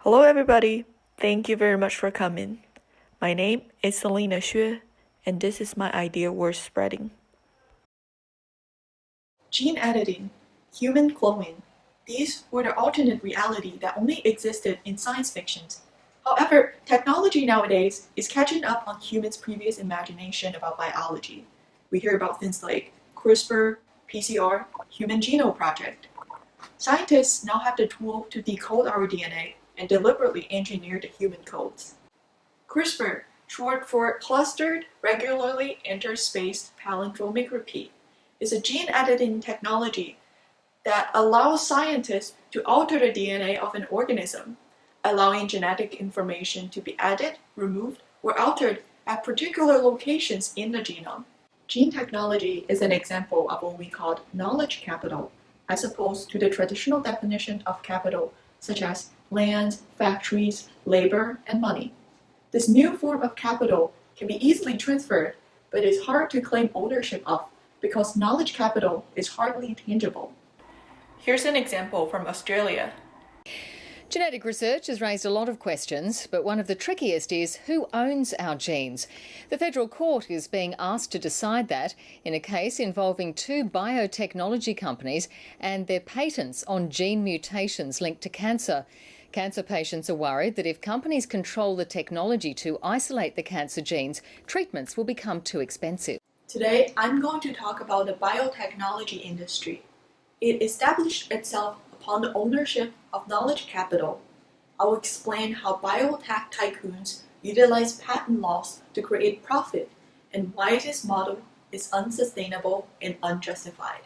Hello everybody, thank you very much for coming. My name is Selina Xue, and this is my idea worth spreading. Gene editing, human cloning, these were the alternate reality that only existed in science fictions. However, technology nowadays is catching up on humans' previous imagination about biology. We hear about things like CRISPR, PCR, Human Genome Project. Scientists now have the tool to decode our DNA and deliberately engineer the human codes. CRISPR, short for Clustered Regularly Interspaced Palindromic Repeat, is a gene editing technology that allows scientists to alter the DNA of an organism, allowing genetic information to be added, removed, or altered at particular locations in the genome. Gene technology is an example of what we call knowledge capital, as opposed to the traditional definition of capital, such as land, factories, labor, and money. This new form of capital can be easily transferred, but is hard to claim ownership of because knowledge capital is hardly tangible. Here's an example from Australia. Genetic research has raised a lot of questions, but one of the trickiest is who owns our genes. The federal court is being asked to decide that in a case involving two biotechnology companies and their patents on gene mutations linked to cancer. Cancer patients are worried that if companies control the technology to isolate the cancer genes, treatments will become too expensive. Today, I'm going to talk about the biotechnology industry. It established itself upon the ownership of knowledge capital. I will explain how biotech tycoons utilize patent laws to create profit and why this model is unsustainable and unjustified.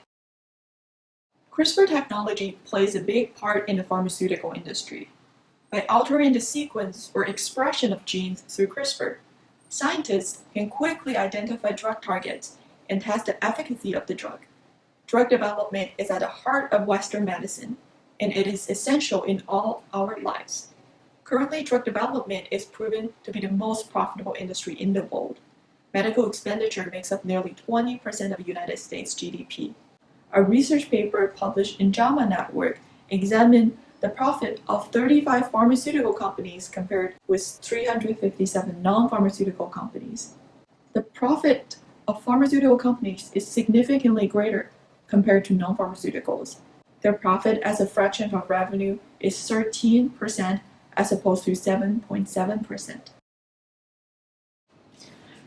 CRISPR technology plays a big part in the pharmaceutical industry. By altering the sequence or expression of genes through CRISPR, scientists can quickly identify drug targets and test the efficacy of the drug. Drug development is at the heart of Western medicine, and it is essential in all our lives. Currently, drug development is proven to be the most profitable industry in the world. Medical expenditure makes up nearly 20% of United States GDP. A research paper published in JAMA Network examined the profit of 35 pharmaceutical companies compared with 357 non-pharmaceutical companies. The profit of pharmaceutical companies is significantly greater compared to non-pharmaceuticals. Their profit as a fraction of revenue is 13% as opposed to 7.7%.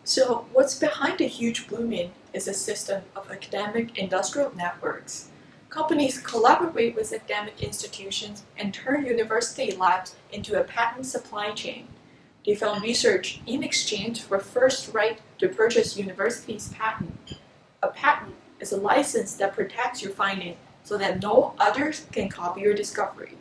So what's behind the huge blooming is a system of academic industrial networks. Companies collaborate with academic institutions and turn university labs into a patent supply chain. They fund research in exchange for first right to purchase university's patent. A patent is a license that protects your finding so that no others can copy your discovery.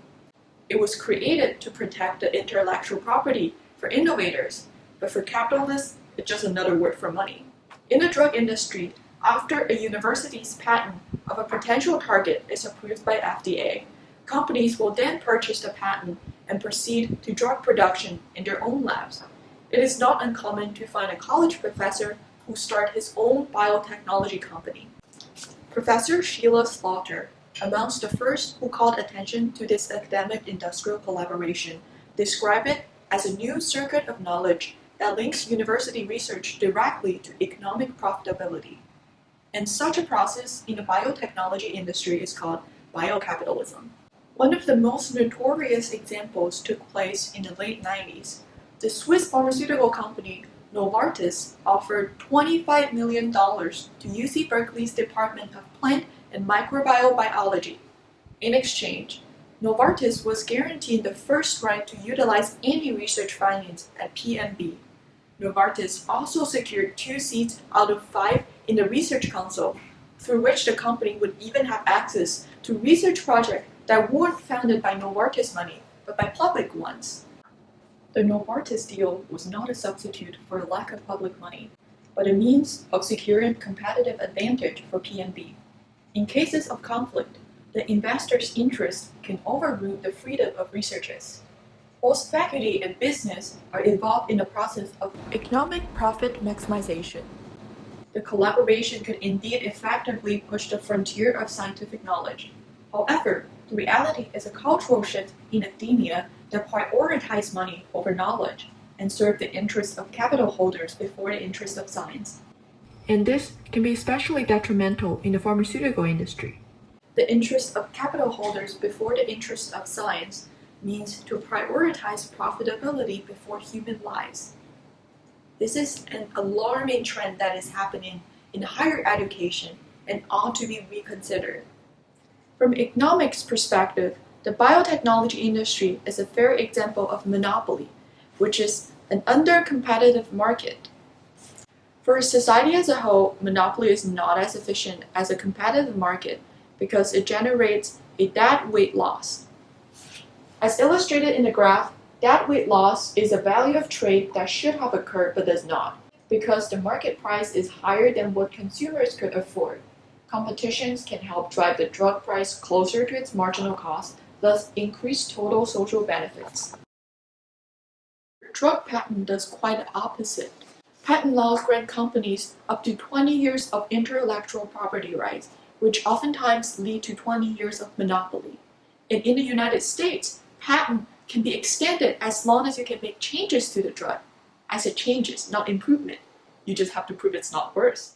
It was created to protect the intellectual property for innovators, but for capitalists, it's just another word for money. In the drug industry, after a university's patent of a potential target is approved by FDA, companies will then purchase the patent and proceed to drug production in their own labs. It is not uncommon to find a college professor who started his own biotechnology company. Professor Sheila Slaughter, amongst the first who called attention to this academic-industrial collaboration, described it as a new circuit of knowledge that links university research directly to economic profitability. And such a process in the biotechnology industry is called biocapitalism. One of the most notorious examples took place in the late 90s. The Swiss pharmaceutical company Novartis offered $25 million to UC Berkeley's Department of Plant and Microbial Biology. In exchange, Novartis was guaranteed the first right to utilize any research findings at PMB. Novartis also secured 2 seats out of 5 in the Research Council, through which the company would even have access to research projects that weren't funded by Novartis money, but by public ones. The Novartis deal was not a substitute for a lack of public money, but a means of securing competitive advantage for PNB. In cases of conflict, the investor's interest can overrule the freedom of researchers. Both faculty and business are involved in the process of economic profit maximization. The collaboration could indeed effectively push the frontier of scientific knowledge. However, The reality is a cultural shift in academia that prioritizes money over knowledge and serve the interests of capital holders before the interests of science. And this can be especially detrimental in the pharmaceutical industry. The interests of capital holders before the interests of science means to prioritize profitability before human lives. This is an alarming trend that is happening in higher education and ought to be reconsidered. From economics perspective, the biotechnology industry is a fair example of monopoly, which is an under-competitive market. For society as a whole, monopoly is not as efficient as a competitive market because it generates a dead weight loss. As illustrated in the graph, dead weight loss is a value of trade that should have occurred but does not, because the market price is higher than what consumers could afford. Competitions can help drive the drug price closer to its marginal cost, thus increase total social benefits. Drug patent does quite the opposite. Patent laws grant companies up to 20 years of intellectual property rights, which oftentimes lead to 20 years of monopoly. And in the United States, patent can be extended as long as you can make changes to the drug. I said changes, not improvement. You just have to prove it's not worse.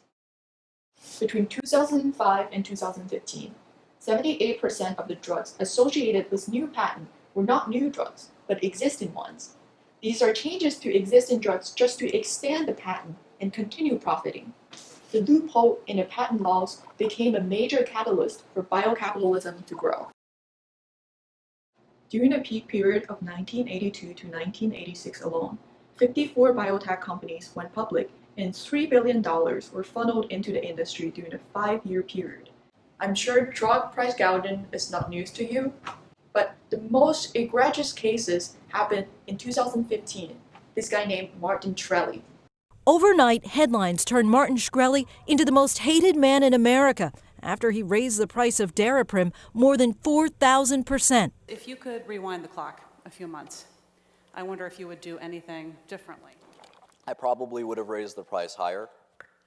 Between 2005 and 2015, 78% of the drugs associated with new patent were not new drugs, but existing ones. These are changes to existing drugs just to extend the patent and continue profiting. The loophole in the patent laws became a major catalyst for biocapitalism to grow. During the peak period of 1982 to 1986 alone, 54 biotech companies went public and $3 billion were funneled into the industry during a 5-year period. I'm sure drug price gouging is not news to you, but the most egregious cases happened in 2015. This guy named Martin Shkreli. Overnight, headlines turned Martin Shkreli into the most hated man in America after he raised the price of Daraprim more than 4,000%. If you could rewind the clock a few months, I wonder if you would do anything differently. I probably would have raised the price higher,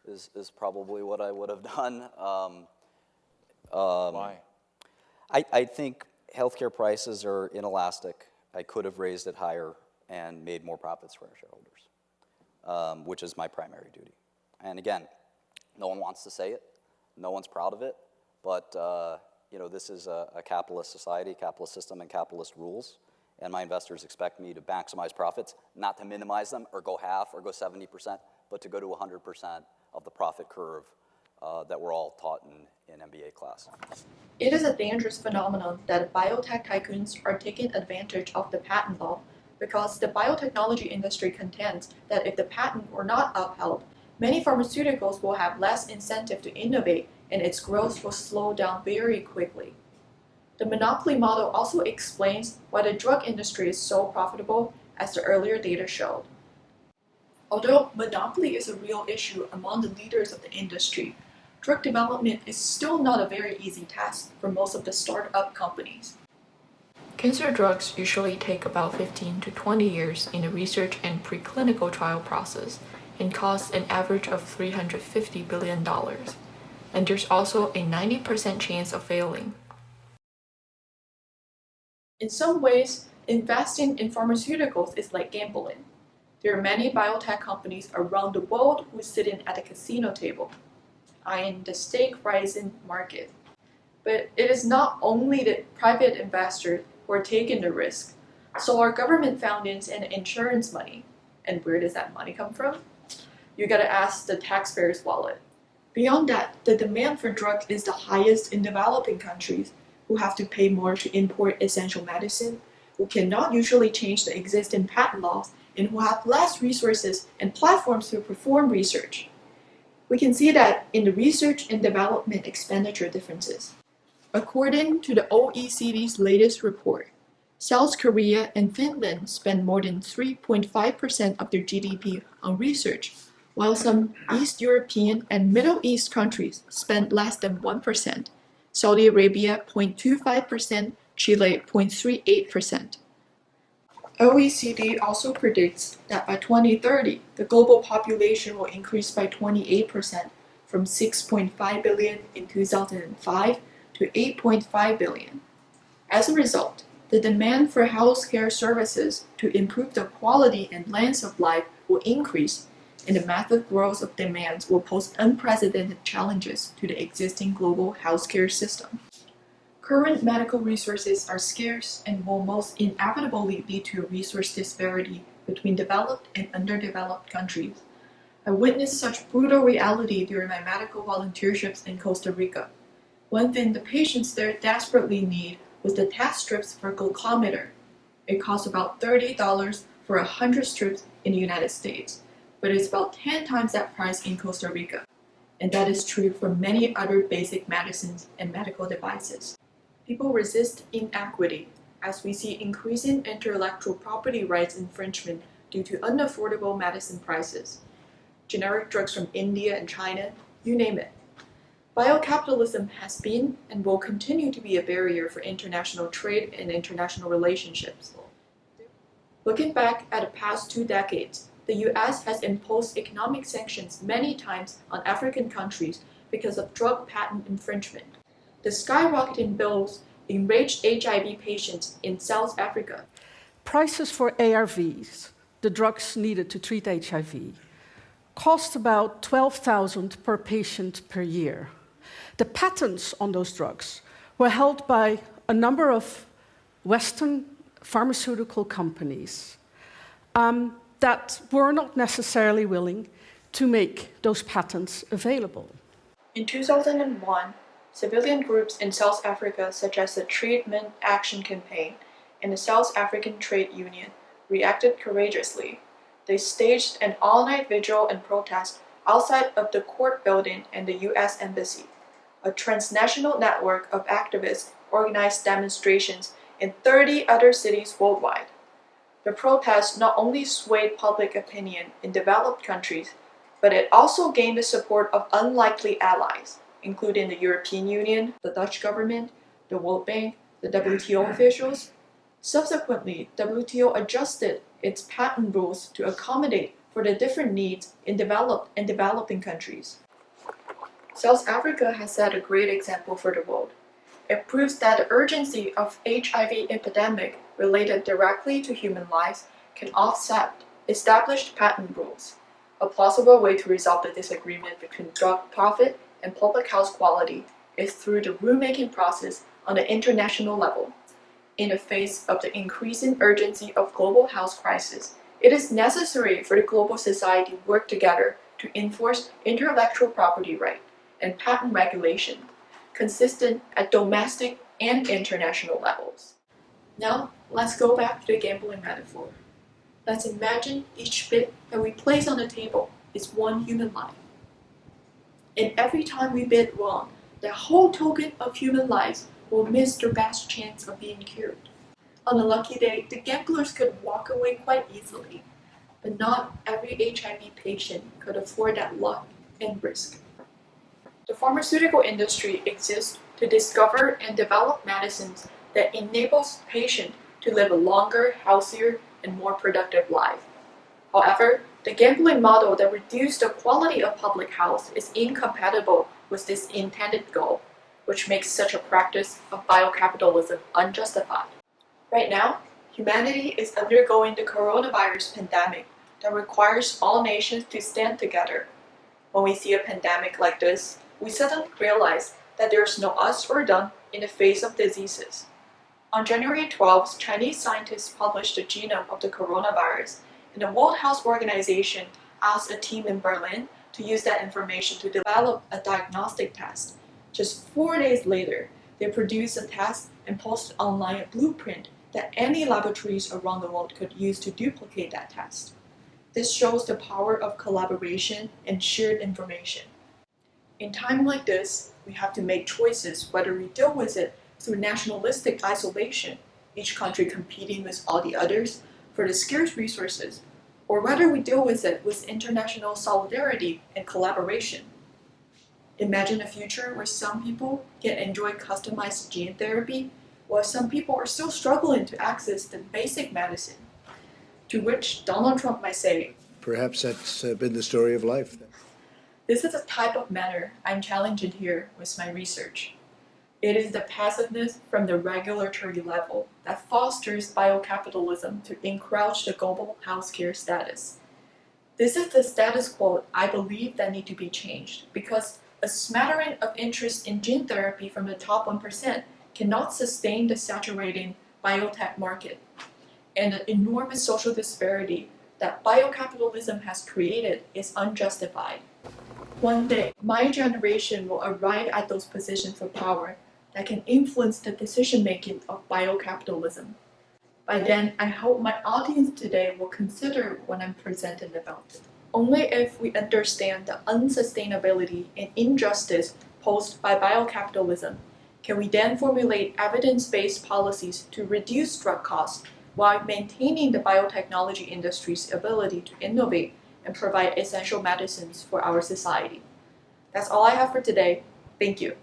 is probably what I would have done. Why? I think healthcare prices are inelastic. I could have raised it higher and made more profits for our shareholders, which is my primary duty. And again, no one wants to say it. No one's proud of it. But this is a capitalist society, capitalist system, and capitalist rules. And my investors expect me to maximize profits, not to minimize them or go half or go 70%, but to go to 100% of the profit curve that we're all taught in MBA class. It is a dangerous phenomenon that biotech tycoons are taking advantage of the patent law because the biotechnology industry contends that if the patent were not upheld, many pharmaceuticals will have less incentive to innovate and its growth will slow down very quickly. The monopoly model also explains why the drug industry is so profitable, as the earlier data showed. Although monopoly is a real issue among the leaders of the industry, drug development is still not a very easy task for most of the startup companies. Cancer drugs usually take about 15 to 20 years in the research and preclinical trial process and cost an average of $350 billion. And there's also a 90% chance of failing. In some ways, investing in pharmaceuticals is like gambling. There are many biotech companies around the world who sit in at a casino table, eyeing the stake-rising market. But it is not only the private investors who are taking the risk, so are government fundings and insurance money. And where does that money come from? You gotta ask the taxpayer's wallet. Beyond that, the demand for drugs is the highest in developing countries, who have to pay more to import essential medicine, who cannot usually change the existing patent laws, and who have less resources and platforms to perform research. We can see that in the research and development expenditure differences. According to the OECD's latest report, South Korea and Finland spend more than 3.5% of their GDP on research, while some East European and Middle East countries spend less than 1%. Saudi Arabia 0.25%, Chile 0.38%. OECD also predicts that by 2030, the global population will increase by 28% from 6.5 billion in 2005 to 8.5 billion. As a result, the demand for healthcare services to improve the quality and length of life will increase, and the massive growth of demands will pose unprecedented challenges to the existing global healthcare system. Current medical resources are scarce and will most inevitably lead to a resource disparity between developed and underdeveloped countries. I witnessed such brutal reality during my medical volunteerships in Costa Rica. One thing the patients there desperately need was the test strips for glucometer. It costs about $30 for 100 strips in the United States, but it's about 10 times that price in Costa Rica. And that is true for many other basic medicines and medical devices. People resist inequity as we see increasing intellectual property rights infringement due to unaffordable medicine prices. Generic drugs from India and China, you name it. Biocapitalism has been and will continue to be a barrier for international trade and international relationships. Looking back at the past 2 decades, the US has imposed economic sanctions many times on African countries because of drug patent infringement. The skyrocketing bills enraged HIV patients in South Africa. Prices for ARVs, the drugs needed to treat HIV, cost about $12,000 per patient per year. The patents on those drugs were held by a number of Western pharmaceutical companies that were not necessarily willing to make those patents available. In 2001, civilian groups in South Africa, such as the Treatment Action Campaign and the South African Trade Union, reacted courageously. They staged an all-night vigil and protest outside of the court building and the US Embassy. A transnational network of activists organized demonstrations in 30 other cities worldwide. The protest not only swayed public opinion in developed countries, but it also gained the support of unlikely allies, including the European Union, the Dutch government, the World Bank, the WTO officials. Subsequently, WTO adjusted its patent rules to accommodate for the different needs in developed and developing countries. South Africa has set a great example for the world. It proves that the urgency of HIV epidemic related directly to human lives can offset established patent rules. A plausible way to resolve the disagreement between drug profit and public health quality is through the rulemaking process on the international level. In the face of the increasing urgency of global health crisis, it is necessary for the global society to work together to enforce intellectual property rights and patent regulation, consistent at domestic and international levels. Now, let's go back to the gambling metaphor. Let's imagine each bit that we place on the table is one human life. And every time we bid wrong, that whole token of human lives will miss their best chance of being cured. On a lucky day, the gamblers could walk away quite easily, but not every HIV patient could afford that luck and risk. The pharmaceutical industry exists to discover and develop medicines that enables patients to live a longer, healthier, and more productive life. However, the gambling model that reduces the quality of public health is incompatible with this intended goal, which makes such a practice of biocapitalism unjustified. Right now, humanity is undergoing the coronavirus pandemic that requires all nations to stand together. When we see a pandemic like this, we suddenly realize that there is no us or them in the face of diseases. On January 12th, Chinese scientists published the genome of the coronavirus, and the World Health Organization asked a team in Berlin to use that information to develop a diagnostic test. Just 4 days later, they produced a test and posted online a blueprint that any laboratories around the world could use to duplicate that test. This shows the power of collaboration and shared information. In times like this, we have to make choices whether we deal with it through nationalistic isolation, each country competing with all the others for the scarce resources, or whether we deal with it with international solidarity and collaboration. Imagine a future where some people can enjoy customized gene therapy, while some people are still struggling to access the basic medicine. To which Donald Trump might say, "Perhaps that's been the story of life." This is the type of matter I'm challenging here with my research. It is the passiveness from the regulatory level that fosters biocapitalism to encroach the global healthcare status. This is the status quo I believe that need to be changed because a smattering of interest in gene therapy from the top 1% cannot sustain the saturating biotech market. And the enormous social disparity that biocapitalism has created is unjustified. One day, my generation will arrive at those positions of power that can influence the decision-making of biocapitalism. By then, I hope my audience today will consider what I'm presenting about. Only if we understand the unsustainability and injustice posed by biocapitalism can we then formulate evidence-based policies to reduce drug costs while maintaining the biotechnology industry's ability to innovate and provide essential medicines for our society. That's all I have for today. Thank you.